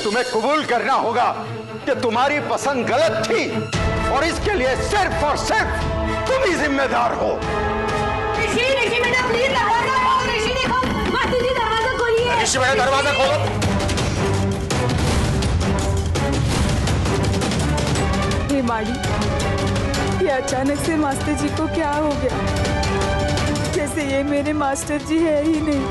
तुम्हें कबूल करना होगा कि तुम्हारी पसंद गलत थी और इसके लिए सिर्फ और सिर्फ तुम ही जिम्मेदार हो। ऋषि, ऋषि बेटा प्लीज दरवाजा खोलो। ऋषि देखो, मास्टर जी दरवाजा खोलिए। ऋषि बेटा दरवाजा खोलो। हे माड़ी, ये अचानक से मास्टर जी को क्या हो गया? जैसे ये मेरे मास्टर जी है ही नहीं।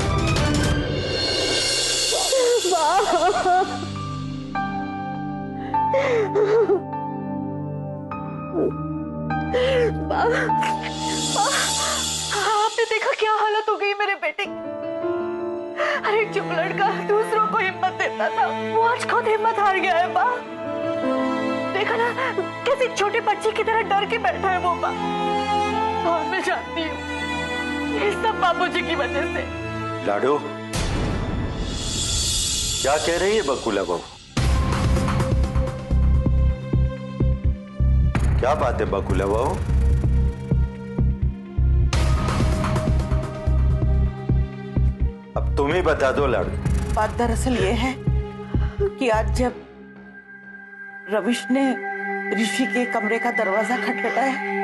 आपने देखा क्या हालत हो गई मेरे बेटे की? अरे जो लड़का दूसरों को हिम्मत देता था वो आज खुद हिम्मत हार गया है। माँ देखा ना कैसे छोटे बच्चे की तरह डर के बैठा है वो। माँ और मैं जानती हूँ ये सब बाबूजी की वजह से। लाडो, क्या कह रही है बकुला बहू? क्या बात है बकुला बहू? अब तुम ही बता दो लाडो। बात दरअसल ये है कि आज जब रविश ने ऋषि के कमरे का दरवाजा खटखटाया,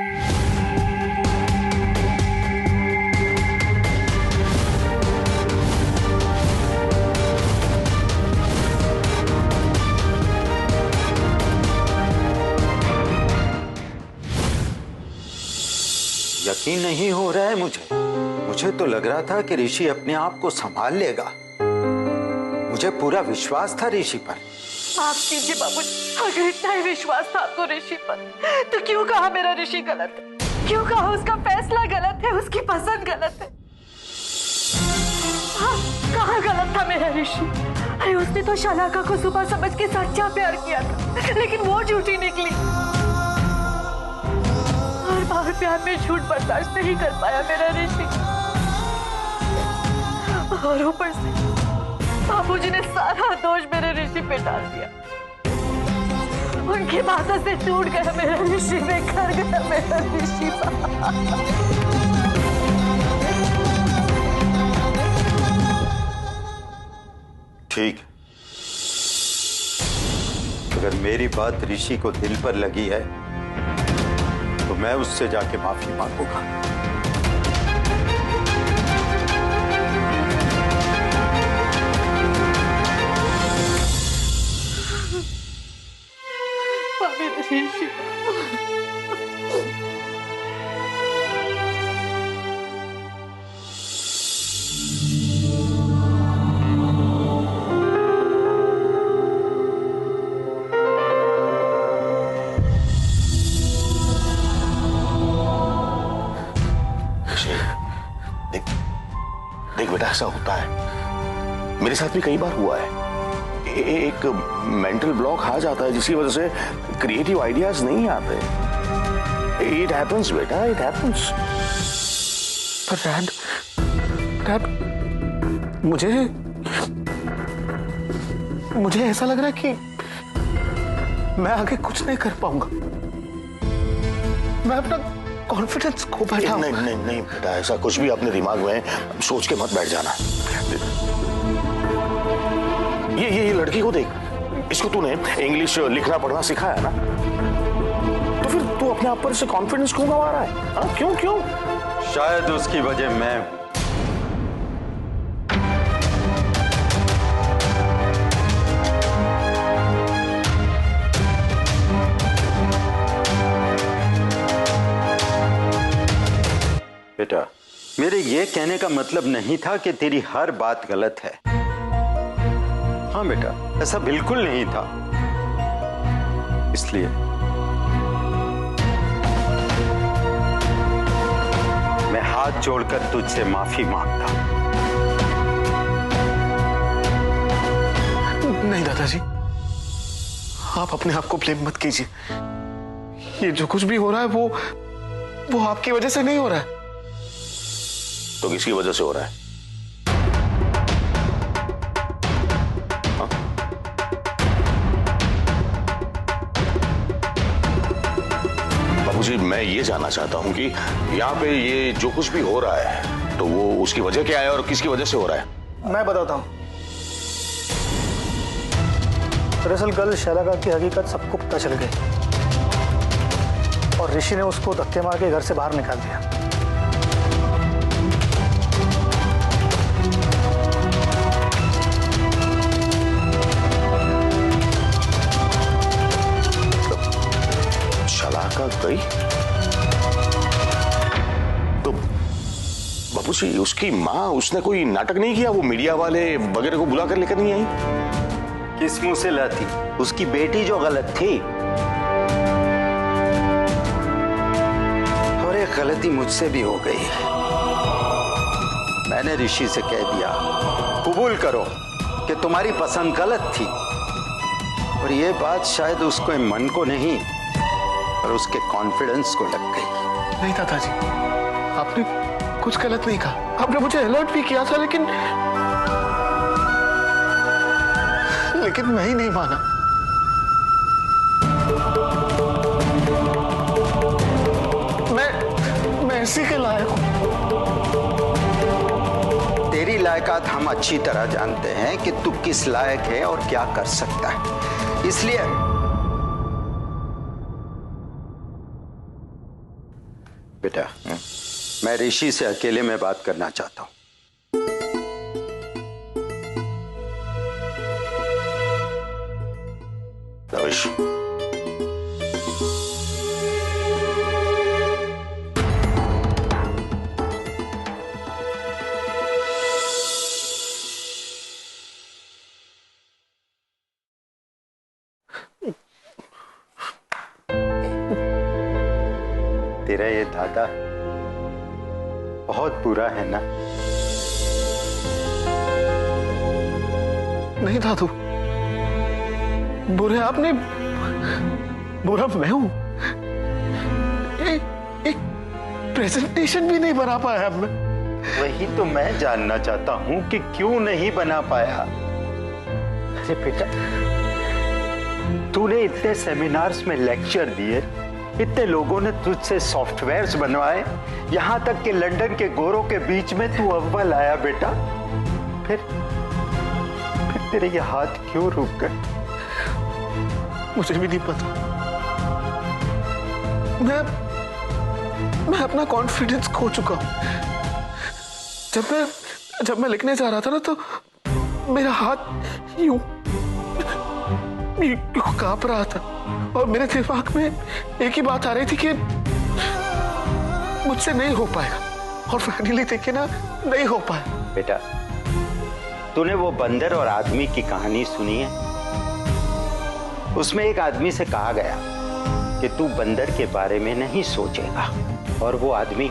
यकीन नहीं हो रहा है मुझे तो लग रहा था कि ऋषि अपने आप को संभाल लेगा। मुझे पूरा विश्वास था ऋषि पर। आप कीजिए बाबूजी, अगर इतना ही विश्वास था आपको ऋषि पर तो क्यों कहा मेरा ऋषि गलत है? क्यों कहा उसका फैसला गलत है, उसकी पसंद गलत है? हाँ, कहाँ गलत था मेरा ऋषि? अरे उसने तो शलाका को सुबह समझ के सच्चा प्यार किया था, लेकिन वो झूठी निकली। हर बार प्यार में झूठ बर्दाश्त नहीं कर पाया मेरा ऋषि। और ऊपर से बाबूजी ने सारा दोष मेरे ऋषि पे डाल दिया। उनकी बातों से टूट गया मेरा ऋषि, बेकार गया मेरा ऋषि। ठीक, अगर मेरी बात ऋषि को दिल पर लगी है तो मैं उससे जाके माफी मांगूंगा। ऋषि देख बेटा, ऐसा होता है, मेरे साथ भी कई बार हुआ है। एक मेंटल ब्लॉक आ जाता है जिसकी वजह से क्रिएटिव आइडियाज नहीं आते। इट हैपेंस बेटा, इट हैपेंस। पर डैड, मुझे ऐसा लग रहा है कि मैं आगे कुछ नहीं कर पाऊंगा। मैं अपना कॉन्फिडेंस खो बैठा। नहीं बेटा, ऐसा कुछ भी अपने दिमाग में सोच के मत बैठ जाना। ये लड़की को देख, इसको तूने इंग्लिश लिखना पढ़ना सिखाया ना, तो फिर तू अपने आप पर से कॉन्फिडेंस क्यों गंवा रहा है? हाँ, क्यों? शायद उसकी वजह मैं बेटा, मेरे ये कहने का मतलब नहीं था कि तेरी हर बात गलत है। हाँ बेटा, ऐसा बिल्कुल नहीं था। इसलिए मैं हाथ जोड़कर तुझसे माफी मांगता हूं। नहीं दादाजी, आप अपने आप को ब्लेम मत कीजिए। ये जो कुछ भी हो रहा है वो आपकी वजह से नहीं हो रहा है। तो किसकी वजह से हो रहा है? बाबूजी, मैं ये जानना चाहता हूँ कि यहाँ पे ये जो कुछ भी हो रहा है तो वो उसकी वजह क्या है और किसकी वजह से हो रहा है? मैं बताता हूँ। दरअसल कल शैलाका की हकीकत सबको पता चल गई और ऋषि ने उसको धक्के मार के घर से बाहर निकाल दिया। शैलाका गई तो बाबूजी, उसकी माँ, उसने कोई नाटक नहीं किया? वो मीडिया वाले वगैरह को बुला कर लेकर नहीं आई? किस मुंह से लाती? उसकी बेटी जो गलत थी, और एक गलती मुझसे भी हो गई। मैंने ऋषि से कह दिया, कबूल करो कि तुम्हारी पसंद गलत थी, और ये बात शायद उसको मन को नहीं और उसके कॉन्फिडेंस को लग गई। नहीं दादाजी, आपने कुछ गलत नहीं कहा। आपने मुझे अलर्ट भी किया था, लेकिन मैं ही नहीं माना। मैं इसी के लायक हूं। तेरी लायकात हम अच्छी तरह जानते हैं कि तू किस लायक है और क्या कर सकता है, इसलिए बेटा, मैं ऋषि से अकेले में बात करना चाहता हूं। रविश, तेरा ये दादा बहुत बुरा है ना? नहीं दादू, बुरे आपने, बुरा मैं हूं। एक प्रेजेंटेशन भी नहीं बना पाया मैं। वही तो मैं जानना चाहता हूं कि क्यों नहीं बना पाया। अरे बेटा, तूने इतने सेमिनार्स में लेक्चर दिए, इतने लोगों ने तुझसे सॉफ्टवेयर्स बनवाए, यहां तक कि लंदन के गोरों के बीच में तू अव्वल आया बेटा। फिर तेरे ये हाथ क्यों रुक गए? मुझे भी नहीं पता। मैं अपना कॉन्फिडेंस खो चुका हूं। जब मैं लिखने जा रहा था ना, तो मेरा हाथ यूं कांप रहा था और मेरे दिमाग में एक ही बात आ रही थी कि मुझसे नहीं हो पाएगा, और फाइनली देखे ना, नहीं हो पाया। बेटा, तूने वो बंदर और आदमी की कहानी सुनी है? उसमें एक आदमी से कहा गया कि तू बंदर के बारे में नहीं सोचेगा, और वो आदमी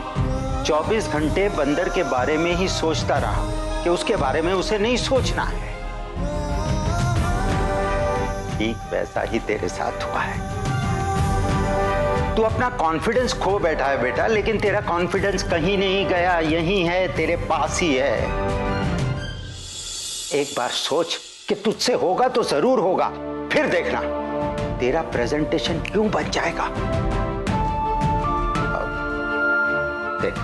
24 घंटे बंदर के बारे में ही सोचता रहा कि उसके बारे में उसे नहीं सोचना है। ठीक वैसा ही तेरे साथ हुआ है। तू अपना कॉन्फिडेंस खो बैठा है बेटा, लेकिन तेरा कॉन्फिडेंस कहीं नहीं गया, यहीं है, तेरे पास ही है। एक बार सोच कि तुझसे होगा तो जरूर होगा, फिर देखना तेरा प्रेजेंटेशन क्यों बन जाएगा। देख,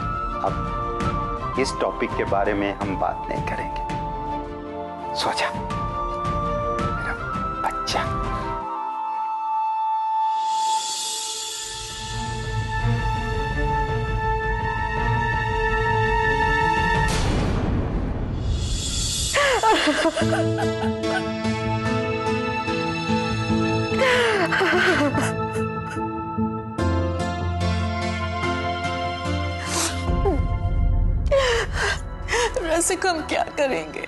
अब इस टॉपिक के बारे में हम बात नहीं करेंगे। सो जा मेरा बच्चा। रसिक, हम क्या करेंगे?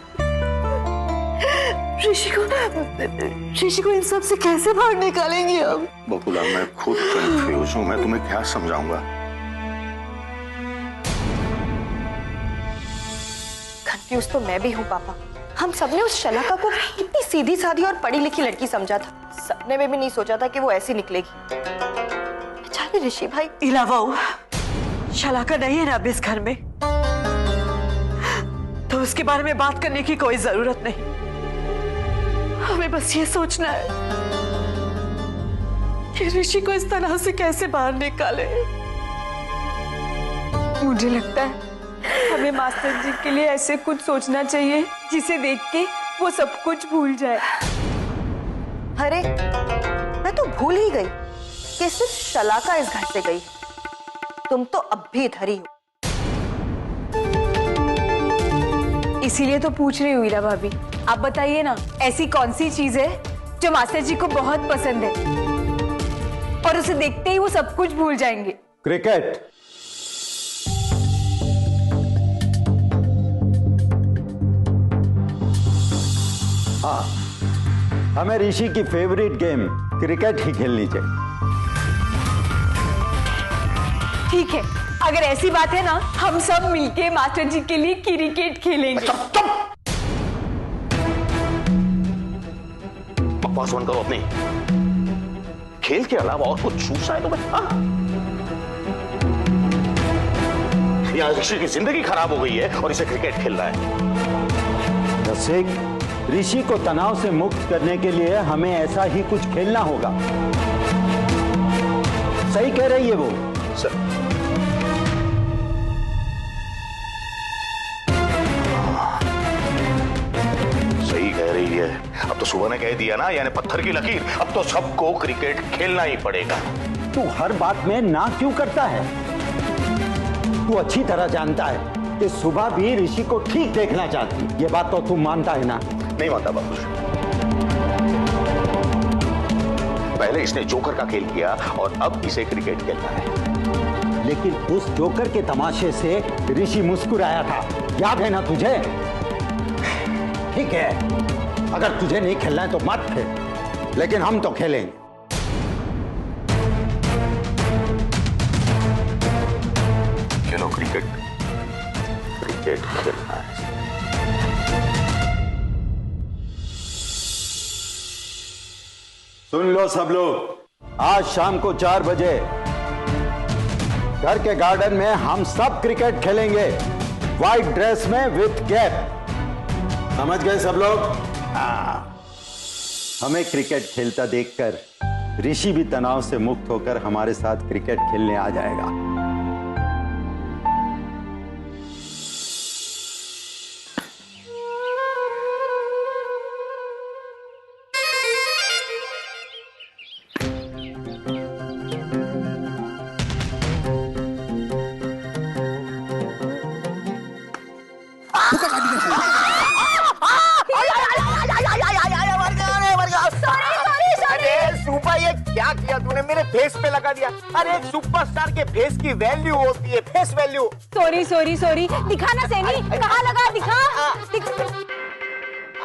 ऋषि को इन सब से कैसे बाहर निकालेंगे हम? बकुला, मैं खुद कंफ्यूज हूं। मैं तुम्हें क्या समझाऊंगा? कंफ्यूज तो मैं भी हूँ पापा। हम सबने उस शैलाका को कितनी सीधी सादी और पढ़ी लिखी लड़की समझा था। सपने में भी नहीं सोचा था कि वो ऐसी निकलेगी। बेचारे ऋषि भाई। इलावा शैलाका नहीं है ना अब इस घर में, तो उसके बारे में बात करने की कोई जरूरत नहीं। हमें बस ये सोचना है कि ऋषि को इस तनाव से कैसे बाहर निकाले। मुझे लगता है हमें मास्टर जी के लिए ऐसे कुछ सोचना चाहिए जिसे देख के वो सब कुछ भूल जाए। अरे मैं तो भूल ही गई कि सिर्फ शलाका इस घर से गई। तुम तो अब भी इधर ही हो। इसीलिए तो पूछ रही हूँ हीरा भाभी, आप बताइए ना, ऐसी कौन सी चीज है जो मास्टर जी को बहुत पसंद है और उसे देखते ही वो सब कुछ भूल जाएंगे। क्रिकेट। हाँ, हमें ऋषि की फेवरेट गेम क्रिकेट ही खेलनी चाहिए। ठीक है, अगर ऐसी बात है ना, हम सब मिलके मास्टर जी के लिए क्रिकेट खेलेंगे। बकवास बंद करो अपनी। खेल के अलावा और कुछ चूसा है तुम्हें? यहाँ ऋषि की जिंदगी खराब हो गई है और इसे क्रिकेट खेलना है। रसिक, ऋषि को तनाव से मुक्त करने के लिए हमें ऐसा ही कुछ खेलना होगा। सही कह रही है वो। सर, सही कह रही है। अब तो सुबह ने कह दिया ना, यानी पत्थर की लकीर, अब तो सबको क्रिकेट खेलना ही पड़ेगा। तू हर बात में ना क्यों करता है? तू अच्छी तरह जानता है कि सुबह भी ऋषि को ठीक देखना चाहती। ये बात तो तू मानता है ना? नहीं मानता बाबूजी। पहले इसने जोकर का खेल किया और अब इसे क्रिकेट खेलना है। लेकिन उस जोकर के तमाशे से ऋषि मुस्कुराया था, याद है ना तुझे? ठीक है, अगर तुझे नहीं खेलना है तो मत खेल, लेकिन हम तो खेलेंगे। खेलो क्रिकेट, क्रिकेट खेलना है। सुन लो सब लोग, आज शाम को 4 बजे घर के गार्डन में हम सब क्रिकेट खेलेंगे, व्हाइट ड्रेस में विथ कैप। समझ गए सब लोग? हमें क्रिकेट खेलता देखकर ऋषि भी तनाव से मुक्त होकर हमारे साथ क्रिकेट खेलने आ जाएगा। क्या किया तूने? मेरे फेस पे लगा दिया। अरे एक सुपरस्टार के फेस की वैल्यू होती है, face value. Sorry sorry sorry, दिखा ना सैनी, कहाँ लगा? दिखा।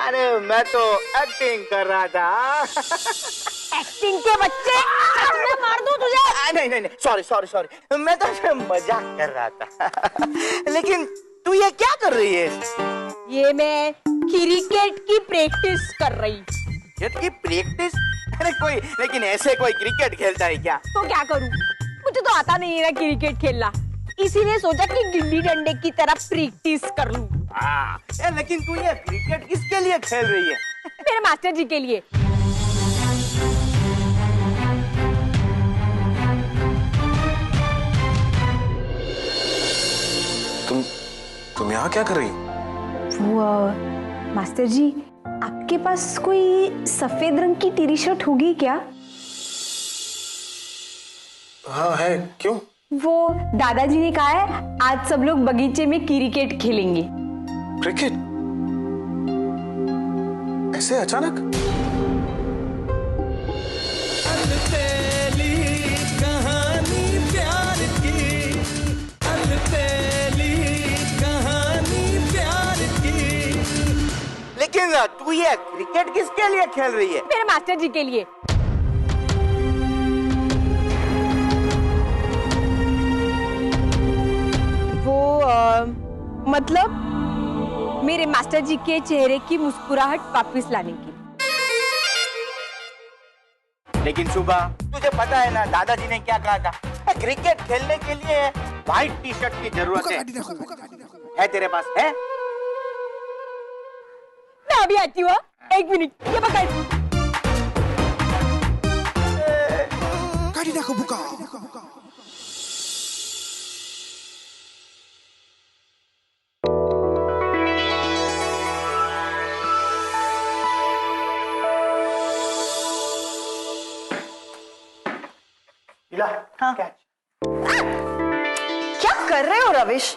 अरे मैं तो एक्टिंग कर रहा था। एक्टिंग के बच्चे, सच में मार दूं तुझे? नहीं नहीं नहीं, सॉरी सॉरी सॉरी, मैं तो मजाक कर रहा था। लेकिन तू ये क्या कर रही है? ये मैं क्रिकेट की प्रैक्टिस कर रही। क्रिकेट की प्रैक्टिस? अरे कोई, लेकिन ऐसे कोई क्रिकेट खेलता है क्या? तो क्या करूं, मुझे तो आता नहीं है क्रिकेट खेलना, इसीलिए सोचा कि गिल्ली डंडे की तरह प्रैक्टिस कर लूं। लेकिन तू ये क्रिकेट किसके लिए खेल रही है? मेरे मास्टर जी के लिए। तुम यहाँ क्या कर रही? वो मास्टर जी, आपके पास कोई सफेद रंग की टी शर्ट होगी क्या? हाँ है, क्यों? वो दादाजी ने कहा है आज सब लोग बगीचे में क्रिकेट खेलेंगे। क्रिकेट? ऐसे अचानक? लेकिन तू ये क्रिकेट किसके लिए खेल रही है? मेरे मास्टर जी के लिए। वो मतलब मेरे मास्टर जी के चेहरे की मुस्कुराहट वापस लाने की। लेकिन सुबह तुझे पता है ना दादाजी ने क्या कहा था? क्रिकेट खेलने के लिए व्हाइट टी शर्ट की जरूरत है तेरे पास है? मैं अभी आती हूँ, 1 मिनट, ये पकड़। इला, हाँ। क्या कर रहे हो रविश?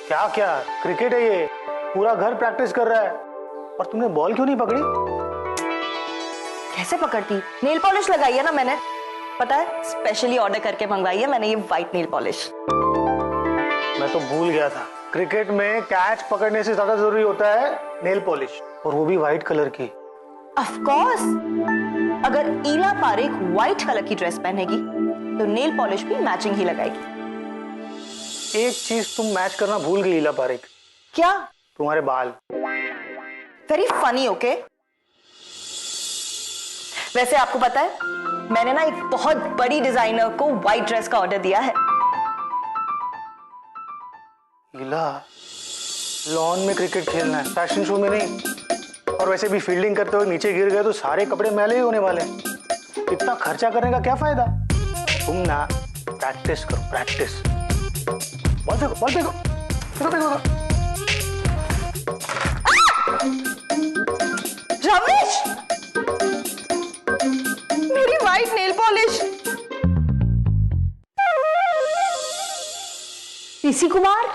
क्या क्या क्रिकेट है ये, पूरा घर प्रैक्टिस कर रहा है। और तुमने बॉल क्यों नहीं पकड़ी? कैसे पकड़ती? नेल पॉलिश लगाई है ना मैंने, पता है स्पेशली ऑर्डर करके मंगवाई है मैंने ये व्हाइट नेल पॉलिश। मैं तो भूल गया था, क्रिकेट में कैच पकड़ने से ज्यादा जरूरी होता है नेल पॉलिश, और वो भी व्हाइट कलर की। ऑफ कोर्स, अगर ईला पारेख व्हाइट कलर की ड्रेस पहनेगी तो नेल पॉलिश भी मैचिंग ही लगाएगी। एक चीज तुम मैच करना भूल गई ईला पारेख। क्या? तुम्हारे बाल। Very funny, okay? वैसे आपको पता है मैंने ना एक बहुत बड़ी डिजाइनर को व्हाइट ड्रेस का ऑर्डर दिया है। ईला, लॉन में क्रिकेट खेलना है, फैशन शो में नहीं। और वैसे भी फील्डिंग करते हुए नीचे गिर गए तो सारे कपड़े मैले ही होने वाले। इतना खर्चा करने का क्या फायदा? तुम ना प्रैक्टिस करो, प्रैक्टिस। बॉल फेंको, बॉल फेंको, फेंको, फेंको। रमेश, मेरी white nail polish. Rishi Kumar,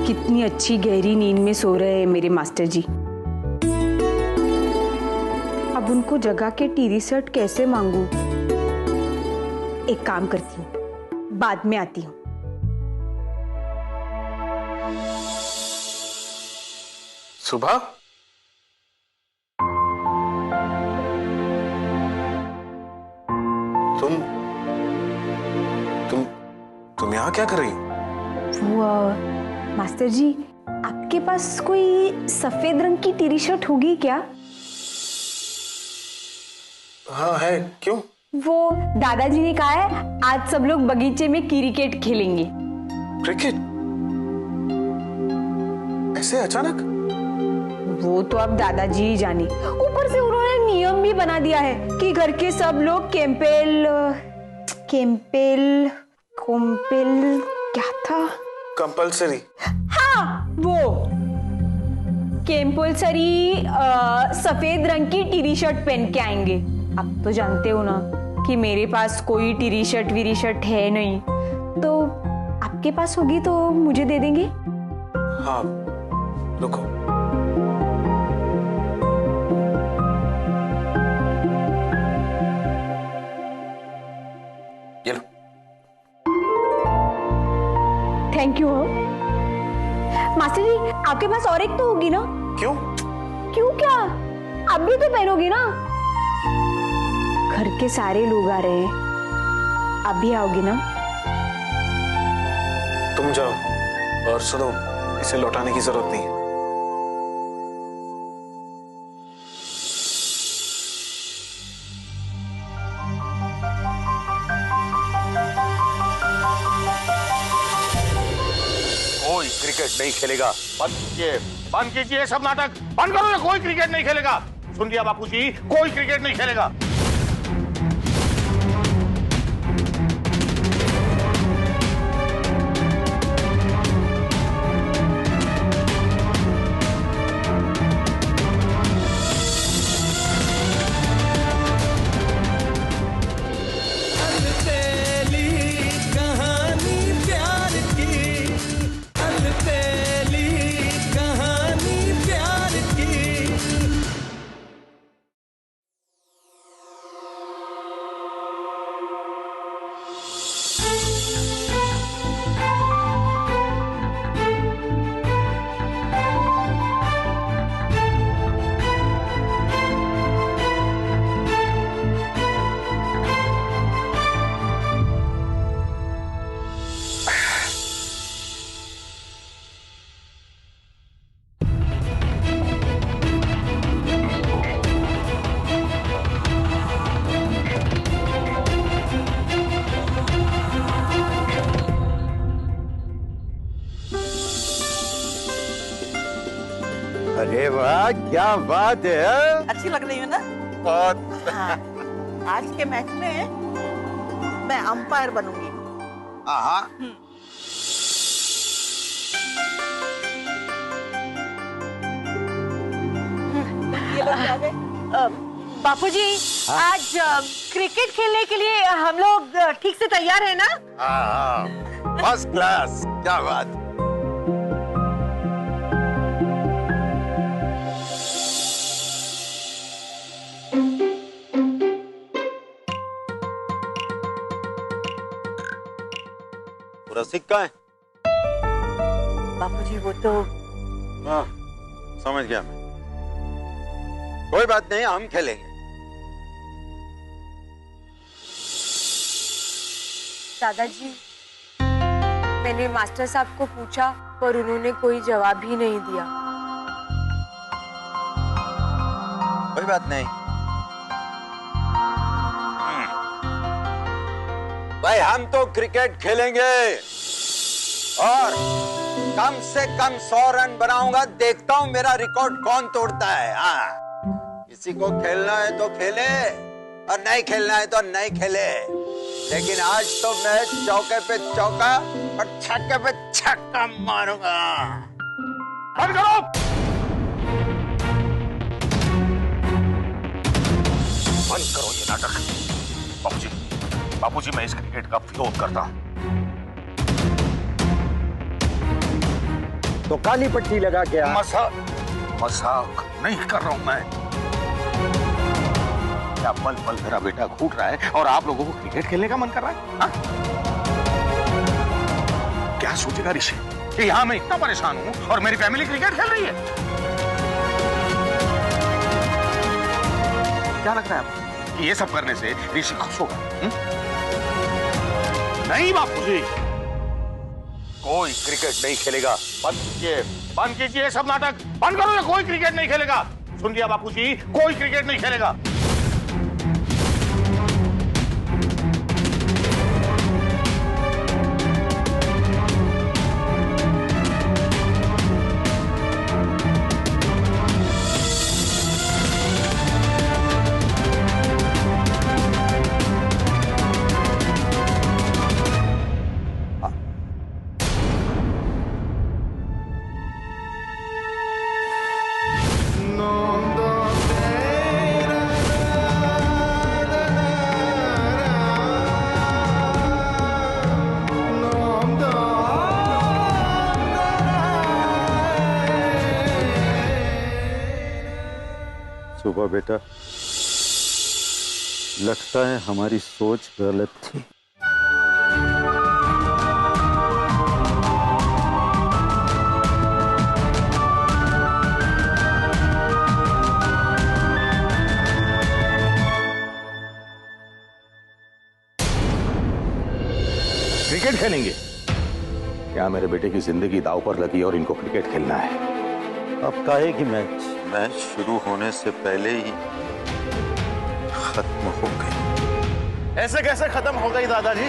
कितनी अच्छी गहरी नींद में सो रहे हैं मेरे मास्टर जी। अब उनको जगा के टी शर्ट कैसे मांगू? एक काम करती हूँ, बाद में आती हूँ। सुबह तुम यहाँ क्या कर रही हो? वो मास्टर जी, आपके पास कोई सफेद रंग की टी शर्ट होगी क्या? हाँ है, क्यों? वो दादाजी ने कहा है आज सब लोग बगीचे में क्रिकेट खेलेंगे। क्रिकेट? ऐसे अचानक? वो तो अब दादाजी ही जाने। ऊपर से उन्होंने नियम भी बना दिया है कि घर के सब लोग कोम्पेल क्या था? कंपल्सरी। हाँ, वो कंपल्सरी सफेद रंग की टी शर्ट पहन के आएंगे। अब तो जानते हो ना कि मेरे पास कोई टी शर्ट है नहीं, तो आपके पास होगी तो मुझे दे देंगे? हाँ, रुको। ये लो। Thank you. मास्टर जी, आपके पास और एक तो होगी ना? क्यों? क्यों क्या? आप भी तो पहनोगी ना? घर के सारे लोग आ रहे हैं, आप भी आओगी ना? तुम जाओ, और सुनो, इसे लौटाने की जरूरत नहीं है। कोई क्रिकेट नहीं खेलेगा। बंद कीजिए सब नाटक, बंद करो। ये कोई क्रिकेट नहीं खेलेगा। सुन लिया बापूजी, कोई क्रिकेट नहीं खेलेगा। अरे वाह, क्या बात है। अच्छी लग रही है ना? बहुत। हाँ। आज के मैच में मैं अंपायर बनूंगी। हाँ। ये लोग आ गए। बापूजी, आज क्रिकेट खेलने के लिए हम लोग ठीक से तैयार है ना? हाँ, फर्स्ट क्लास, क्या बात। पूरा सिक्का है। बापूजी वो तो हाँ, समझ गया मैं। कोई बात नहीं, हम खेलेंगे। दादाजी, मैंने मास्टर साहब को पूछा पर उन्होंने कोई जवाब ही नहीं दिया। कोई बात नहीं। भाई हम तो क्रिकेट खेलेंगे और कम से कम 100 रन बनाऊंगा। देखता हूं मेरा रिकॉर्ड कौन तोड़ता है। हाँ, किसी को खेलना है तो खेले और नहीं खेलना है तो नहीं खेले, लेकिन आज तो मैं चौके पे चौका और छक्के पे छक्का मारूंगा। बंद करो। बंद करो ये नाटक। बापूजी, बापूजी, मैं इस क्रिकेट का विरोध करता हूं। तो काली पट्टी लगा के मजाक नहीं कर रहा हूं मैं। क्या पल पल मेरा बेटा घूट रहा है और आप लोगों को क्रिकेट खेलने का मन कर रहा है? हा? क्या सोचेगा ऋषि कि यहां मैं इतना परेशान हूं और मेरी फैमिली क्रिकेट खेल रही है? क्या लगता है आपको कि ये सब करने से ऋषि खुश होगा? नहीं बापूजी, कोई क्रिकेट नहीं खेलेगा। बंद कीजिए सब नाटक, बंद करो। कोई क्रिकेट नहीं खेलेगा। सुन लिया बापूजी, कोई क्रिकेट नहीं खेलेगा। सुबह बेटा, लगता है हमारी सोच गलत थी। क्रिकेट खेलेंगे? क्या मेरे बेटे की जिंदगी दांव पर लगी और इनको क्रिकेट खेलना है? अब काहे की मैच? मैच शुरू होने से पहले ही खत्म हो गई। ऐसे कैसे खत्म हो गई दादाजी?